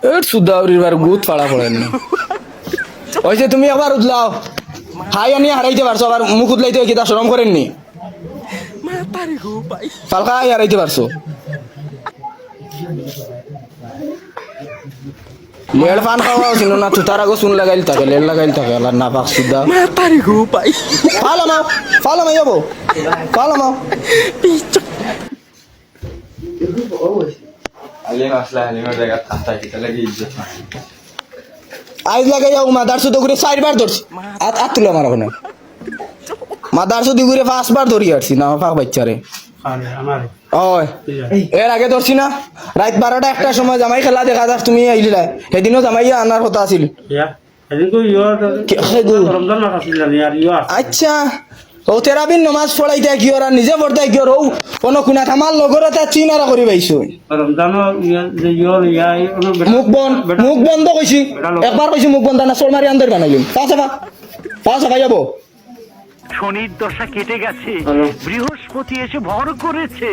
এর সুদাউরিবার গুত ফাড়া পড়েন না ওইছে তুমি আবার উদলাও হাই আনি হারাইতে পারছো আবার মুখ উদলাইতে কি তা শরম করেননি ফালকা হারাইতে পারছো লেল ফান খাওয়া ছিল না তো তার আগে শুন লাগাইল থাকে লেল লাগাইল থাকে আল্লাহ না পাক সুদা ফালো মাই যাবো ফালো মাও আলিম আসলে আলিমের জায়গা থাকতে কি তাহলে কি ইজ্জত না আইজ লাগাই যাও মাদার সুদ ঘুরে 4 বার ধরছি আত তুলে আমার ওখানে মাদার সুদ ঘুরে 5 বার ধরি আসছি না ফাক বাচ্চারে ওই এর আগে ধরছি না রাত 12টা একটা সময় জামাই খেলা দেখা যাস তুমি আইলিলা সেদিনও জামাইয়া আনার কথা আছিল আচ্ছা ও তেরাবিন নমাজ পড়াইতে কি ওরা নিজে পড়তে কি ওর কোন কুনা থামাল লগরতা চিনারা করি পাইছো মুখ বন্ধ কইছি একবার কইছি মুখ বন্ধ না সোল মারি আন্দর বানাইলিম পাঁচ ভাই যাবো শনির দশা কেটে গেছে, বৃহস্পতি এসে ভর করেছে।